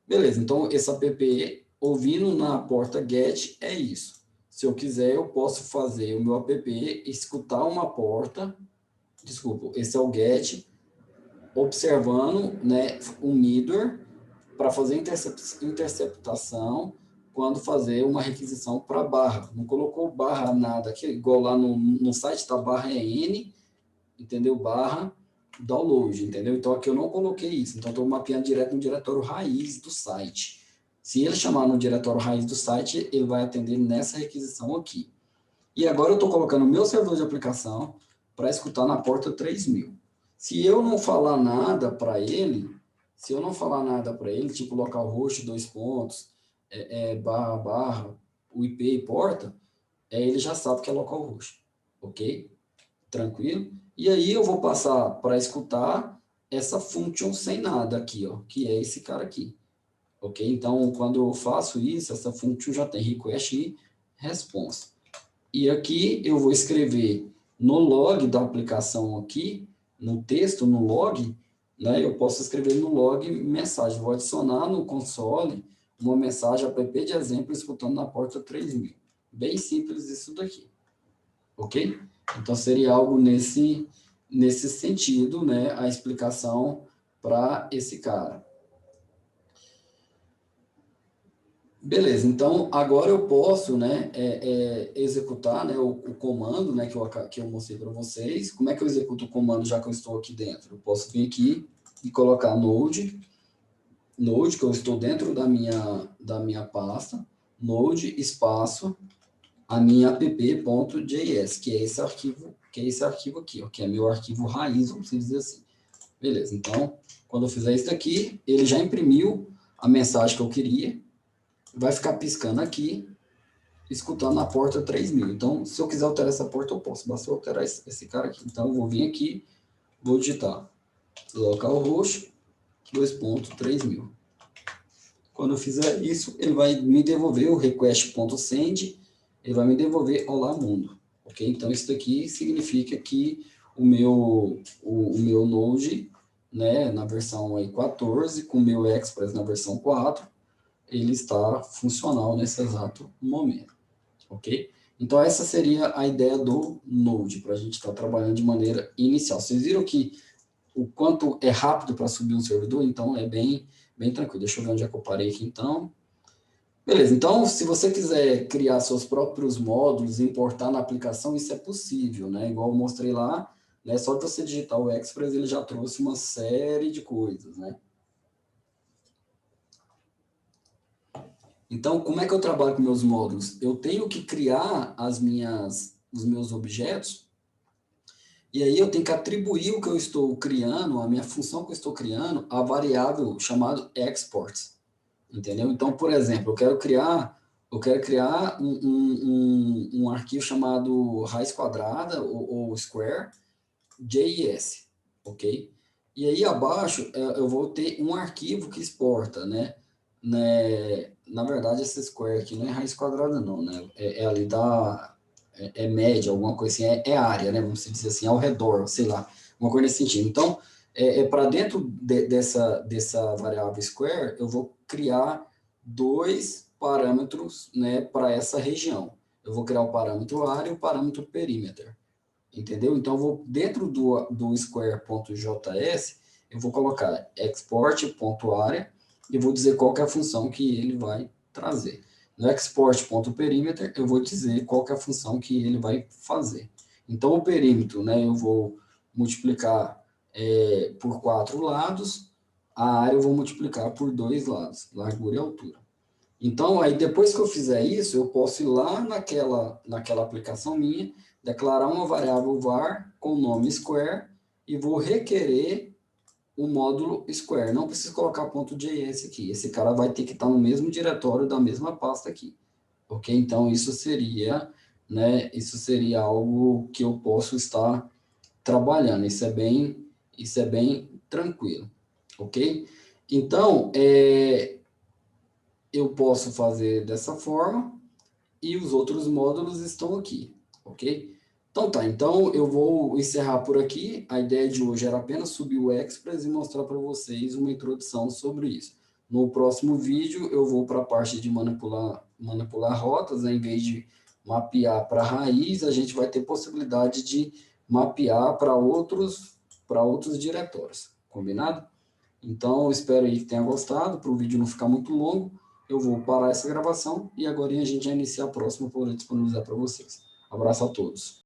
Beleza, então esse app ouvindo na porta get é isso. Se eu quiser, eu posso fazer o meu app escutar uma porta, desculpa, esse é o get, observando, né, o middleware para fazer interceptação quando fazer uma requisição para barra. Não colocou barra nada aqui, igual lá no site da barra é N, entendeu? Barra download, entendeu? Então aqui eu não coloquei isso, então estou mapeando direto no diretório raiz do site. Se ele chamar no diretório raiz do site, ele vai atender nessa requisição aqui. E agora eu estou colocando o meu servidor de aplicação para escutar na porta 3000. Se eu não falar nada para ele, tipo localhost, dois pontos, barra, o IP e porta, ele já sabe que é localhost, ok? Tranquilo? E aí eu vou passar para escutar essa function sem nada aqui, ó, que é esse cara aqui. Ok? Então, quando eu faço isso, essa function já tem request e response. E aqui eu vou escrever no log da aplicação aqui, no texto, no log, né, eu posso escrever no log mensagem. Vou adicionar no console uma mensagem app de exemplo escutando na porta 3000. Bem simples isso daqui. Ok? Então, seria algo nesse sentido, né, a explicação para esse cara. Beleza, então agora eu posso, né, executar, né, o comando, né, que eu mostrei para vocês. Como é que eu executo o comando já que eu estou aqui dentro? Eu posso vir aqui e colocar node, que eu estou dentro da minha pasta, node, espaço, a minha app.js, que é esse arquivo aqui, ó, que é meu arquivo raiz, vamos dizer assim. Beleza, então, quando eu fizer isso daqui, ele já imprimiu a mensagem que eu queria, vai ficar piscando aqui, escutando na porta 3000. Então, se eu quiser alterar essa porta, eu posso, basta eu alterar esse cara aqui. Então, eu vou vir aqui, vou digitar localhost 2.3000. Quando eu fizer isso, ele vai me devolver o request.send, ele vai me devolver olá mundo, ok? Então, isso daqui significa que o meu Node, né, na versão aí 14, com o meu Express na versão 4, ele está funcional nesse exato momento, ok? Então, essa seria a ideia do Node, para a gente estar trabalhando de maneira inicial. Vocês viram que o quanto é rápido para subir um servidor? Então, é bem tranquilo. Deixa eu ver onde é que eu parei aqui, então. Beleza, então, se você quiser criar seus próprios módulos, importar na aplicação, isso é possível, né? Igual eu mostrei lá, né? Só de você digitar o Express, ele já trouxe uma série de coisas, né? Então, como é que eu trabalho com meus módulos? Eu tenho que criar os meus objetos, e aí eu tenho que atribuir o que eu estou criando, a minha função que eu estou criando, a variável chamada exports, entendeu? Então, por exemplo, eu quero criar um arquivo chamado raiz quadrada ou square JS, ok? E aí abaixo eu vou ter um arquivo que exporta, né? Na verdade, esse square aqui não é raiz quadrada, não, né? É ali da... É média, alguma coisa assim, é área, né? Vamos dizer assim, ao redor, sei lá, uma coisa nesse sentido. Então, para dentro dessa variável square, eu vou criar dois parâmetros, né, para essa região. Eu vou criar o parâmetro área e o parâmetro perímetro. Entendeu? Então, eu vou, dentro do square.js, eu vou colocar export.area e vou dizer qual que é a função que ele vai trazer. No export.perimeter, eu vou dizer qual que é a função que ele vai fazer. Então, o perímetro, né, eu vou multiplicar por 4 lados, a área eu vou multiplicar por 2 lados, largura e altura. Então, aí depois que eu fizer isso, eu posso ir lá naquela aplicação minha, declarar uma variável var com o nome square e vou requerer o módulo square. Não preciso colocar .js aqui. Esse cara vai ter que estar no mesmo diretório da mesma pasta aqui. Ok? Então, isso seria, né, isso seria algo que eu posso estar trabalhando. Isso é bem tranquilo. Ok? Então, eu posso fazer dessa forma e os outros módulos estão aqui, ok? Então tá, então eu vou encerrar por aqui. A ideia de hoje era apenas subir o Express e mostrar para vocês uma introdução sobre isso. No próximo vídeo eu vou para a parte de manipular rotas, né? Em vez de mapear para a raiz, a gente vai ter possibilidade de mapear para outros diretórios, combinado? Então, eu espero aí que tenha gostado, para o vídeo não ficar muito longo. Eu vou parar essa gravação e agora a gente vai iniciar a próxima para disponibilizar para vocês. Abraço a todos.